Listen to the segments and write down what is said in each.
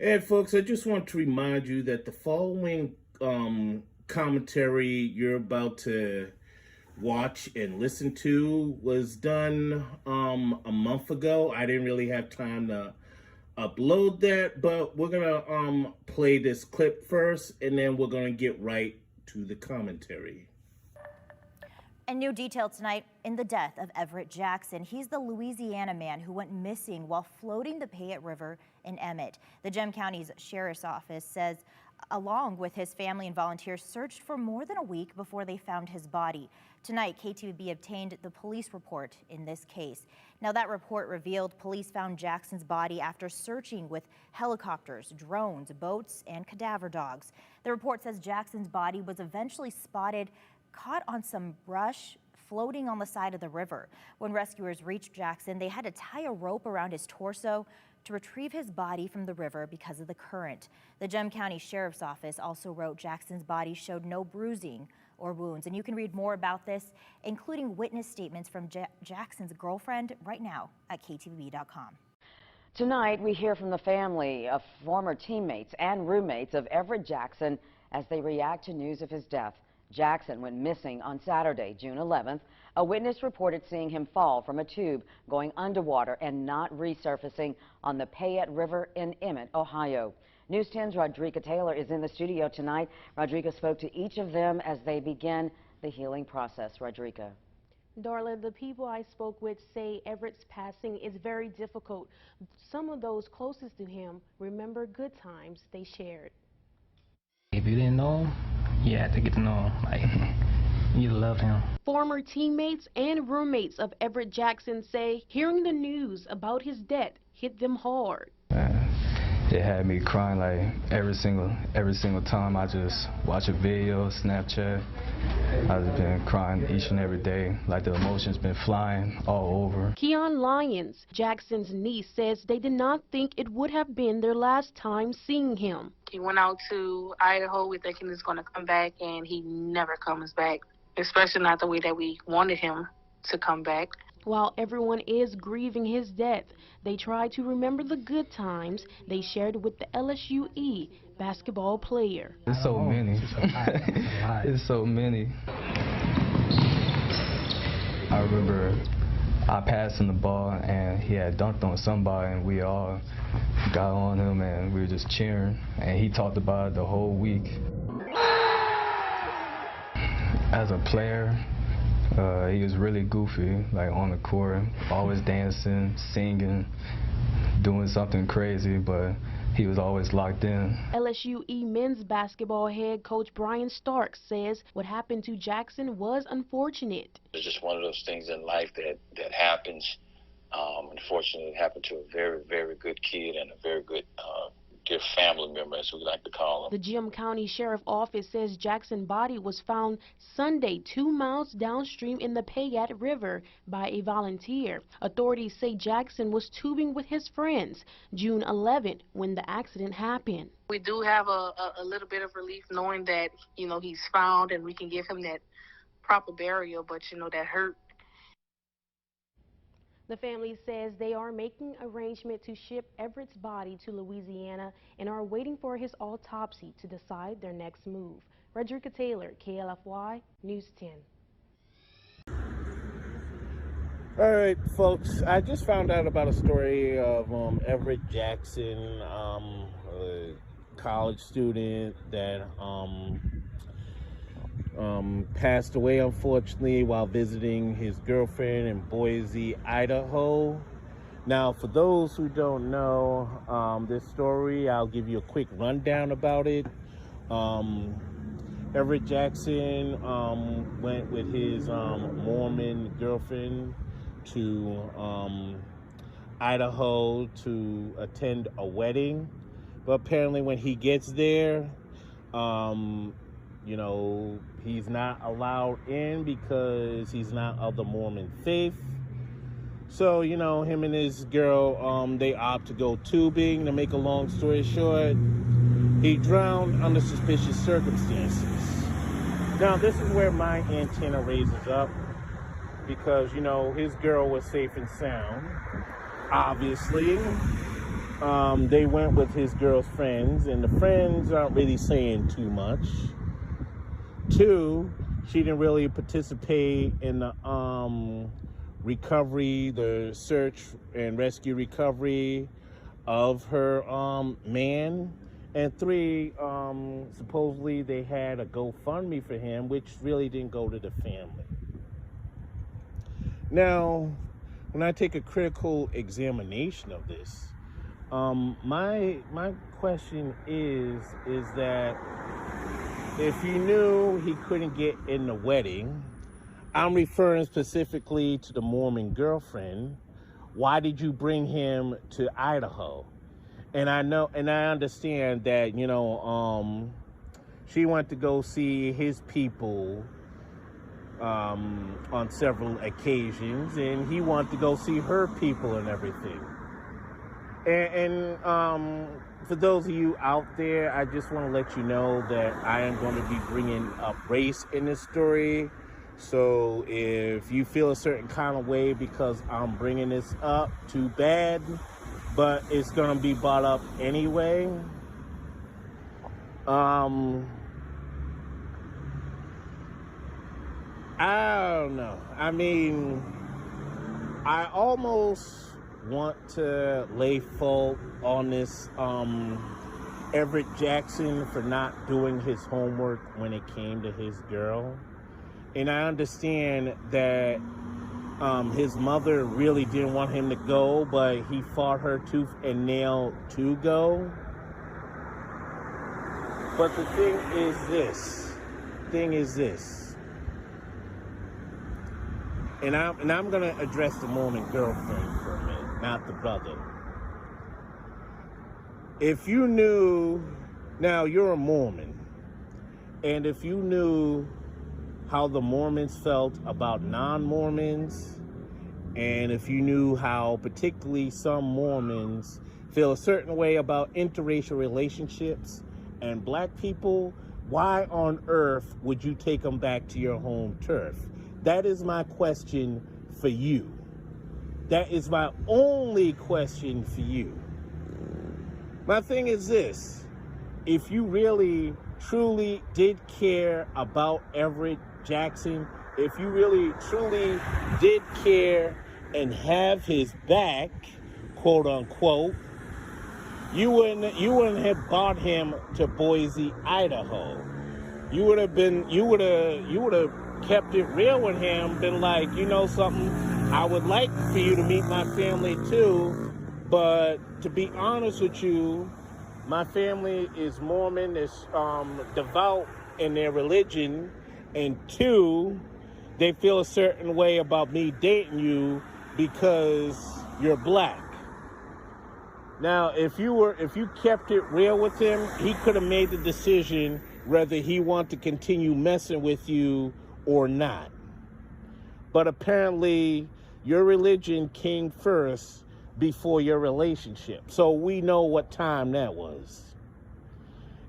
And folks, I just want to remind you that the following commentary you're about to watch and listen to was done a month ago. I didn't really have time to upload that, but we're gonna play this clip first, and then we're gonna get right to the commentary. And new detail tonight in the death of Everette Jackson. He's the Louisiana man who went missing while floating the Payette River in Emmett. The Gem County's Sheriff's Office says, along with his family and volunteers, searched for more than a week before they found his body. Tonight, KTVB obtained the police report in this case. Now, that report revealed police found Jackson's body after searching with helicopters, drones, boats, and cadaver dogs. The report says Jackson's body was eventually spotted caught on some brush floating on the side of the river. When rescuers reached Jackson, they had to tie a rope around his torso to retrieve his body from the river because of the current. The Gem County Sheriff's Office also wrote Jackson's body showed no bruising or wounds. And you can read more about this, including witness statements from Jackson's girlfriend, right now at KTVB.com. Tonight, we hear from the family of former teammates and roommates of Everette Jackson as they react to news of his death. Jackson went missing on Saturday, June 11th. A witness reported seeing him fall from a tube going underwater and not resurfacing on the Payette River in Emmett, Ohio. News 10's Rodrika Taylor is in the studio tonight. Rodrika spoke to each of them as they begin the healing process. Rodrika. Darla, the people I spoke with say Everette's passing is very difficult. Some of those closest to him remember good times they shared. If you didn't know him, you had to get to know him. Like, you love him. Former teammates and roommates of Everette Jackson say hearing the news about his death hit them hard. It had me crying like every single time I just watch a video, Snapchat. I've been crying each and every day, like the emotions been flying all over. Keon Lyons, Jackson's niece, says they did not think it would have been their last time seeing him. He went out to Idaho, we thinking he's going to come back, and he never comes back, especially not the way that we wanted him to come back. While everyone is grieving his death, they try to remember the good times they shared with the LSUE basketball player. There's so many. There's so many. I remember I passed him the ball and he had dunked on somebody and we all got on him and we were just cheering, and he talked about it the whole week. As a player, he was really goofy, like on the court, always dancing, singing, doing something crazy, but he was always locked in. LSUE men's basketball head coach Brian Stark says what happened to Jackson was unfortunate. It's just one of those things in life that happens. Unfortunately, it happened to a very, very good kid and a very good dear family member, as we like to call him. The Gem County Sheriff's Office says Jackson's body was found Sunday 2 miles downstream in the Payette River by a volunteer. Authorities say Jackson was tubing with his friends June 11th when the accident happened. We do have a little bit of relief knowing that, he's found and we can give him that proper burial, but, that hurt. The family says they are making arrangement to ship Everette's body to Louisiana and are waiting for his autopsy to decide their next move. Rodrika Taylor, KLFY, News 10. All right, folks, I just found out about a story of Everette Jackson, a college student that passed away, unfortunately, while visiting his girlfriend in Boise, Idaho. Now, for those who don't know this story, I'll give you a quick rundown about it. Everette Jackson went with his Mormon girlfriend to Idaho to attend a wedding. But apparently when he gets there, he's not allowed in because he's not of the Mormon faith. So, him and his girl, they opt to go tubing. To make a long story short, he drowned under suspicious circumstances. Now, this is where my antenna raises up because, his girl was safe and sound, obviously. they went with his girl's friends, and the friends aren't really saying too much. 2, she didn't really participate in the recovery, the search and rescue recovery of her man. And 3, supposedly they had a GoFundMe for him, which really didn't go to the family. Now, when I take a critical examination of this, my question is that if you knew he couldn't get in the wedding, I'm referring specifically to the Mormon girlfriend, why did you bring him to Idaho? And I know, and I understand that, you know, she went to go see his people on several occasions, and he wanted to go see her people and everything. And for those of you out there, I just want to let you know that I am going to be bringing up race in this story. So if you feel a certain kind of way because I'm bringing this up, too bad. But it's going to be brought up anyway. I don't know. I mean, I almost want to lay fault on this Everette Jackson for not doing his homework when it came to his girl. And I understand that his mother really didn't want him to go, but he fought her tooth and nail to go. But the thing is this, and I'm gonna address the Mormon girlfriend for a minute, not the brother. If you knew, now you're a Mormon, and if you knew how the Mormons felt about non-Mormons, and if you knew how particularly some Mormons feel a certain way about interracial relationships and black people, why on earth would you take them back to your home turf? That is my question for you. That is my only question for you. My thing is this: if you really, truly did care about Everette Jackson, if you really, truly did care and have his back, quote unquote, you wouldn't have brought him to Boise, Idaho. You would have kept it real with him, been like, you know something, I would like for you to meet my family too, but to be honest with you, my family is Mormon, is devout in their religion, and 2, they feel a certain way about me dating you because you're black. Now, if you kept it real with him, he could have made the decision whether he wanted to continue messing with you or not. But apparently, your religion came first before your relationship. So we know what time that was.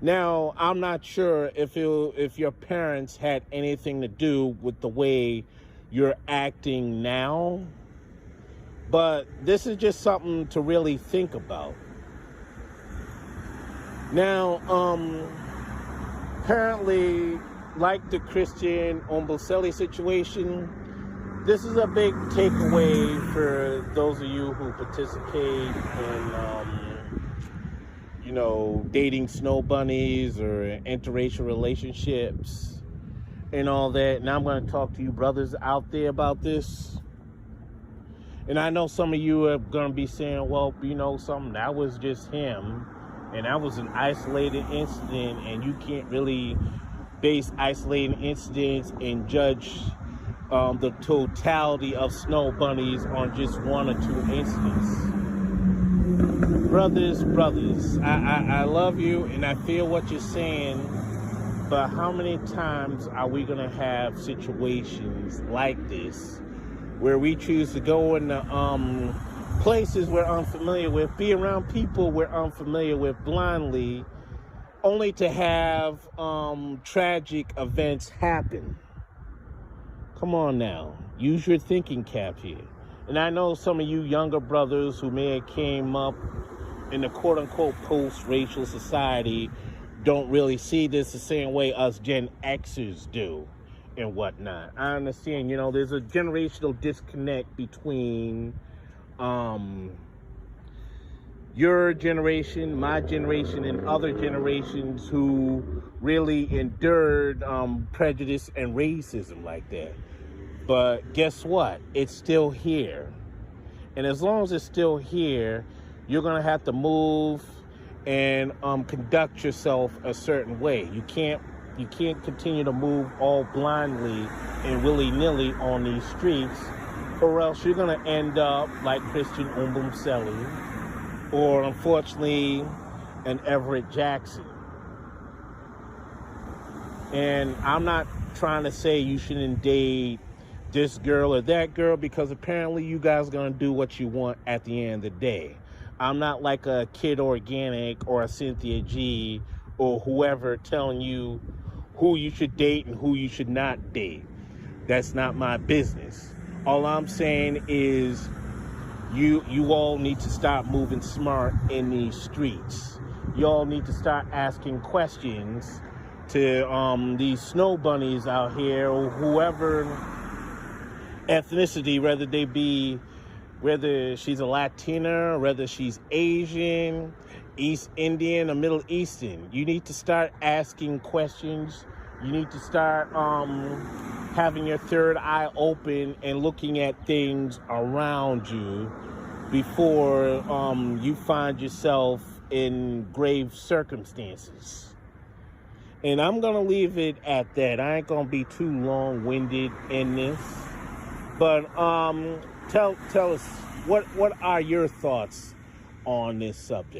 Now, I'm not sure if your parents had anything to do with the way you're acting now, but this is just something to really think about. Now, apparently, like the Christian Omboselli situation, this is a big takeaway for those of you who participate in, dating Snowbunnies or interracial relationships and all that. And I'm going to talk to you brothers out there about this. And I know some of you are going to be saying, well, something, that was just him. And that was an isolated incident. And you can't really base isolated incidents and judge the totality of Snowbunnies on just 1 or 2 incidents. Brothers, I love you and I feel what you're saying, but how many times are we going to have situations like this where we choose to go into places we're unfamiliar with, be around people we're unfamiliar with blindly, only to have tragic events happen? Come on now, use your thinking cap here. And I know some of you younger brothers who may have came up in the quote-unquote post-racial society don't really see this the same way us Gen Xers do and whatnot. I understand, there's a generational disconnect between your generation, my generation, and other generations who really endured prejudice and racism like that. But guess what? It's still here. And as long as it's still here, you're going to have to move and conduct yourself a certain way. You can't continue to move all blindly and willy-nilly on these streets, or else you're going to end up like Christian Umbumseli, or unfortunately an Everette Jackson. And I'm not trying to say you shouldn't date this girl or that girl, because apparently you guys are going to do what you want at the end of the day. I'm not like a Kid Organic or a Cynthia G or whoever telling you who you should date and who you should not date. That's not my business. All I'm saying is you all need to start moving smart in these streets. You all need to start asking questions to these snow bunnies out here, or whoever ethnicity, whether she's a Latina, whether she's Asian, East Indian, or Middle Eastern. You need to start asking questions. You need to start having your third eye open and looking at things around you before you find yourself in grave circumstances. And I'm going to leave it at that. I ain't going to be too long-winded in this. But tell us, what are your thoughts on this subject?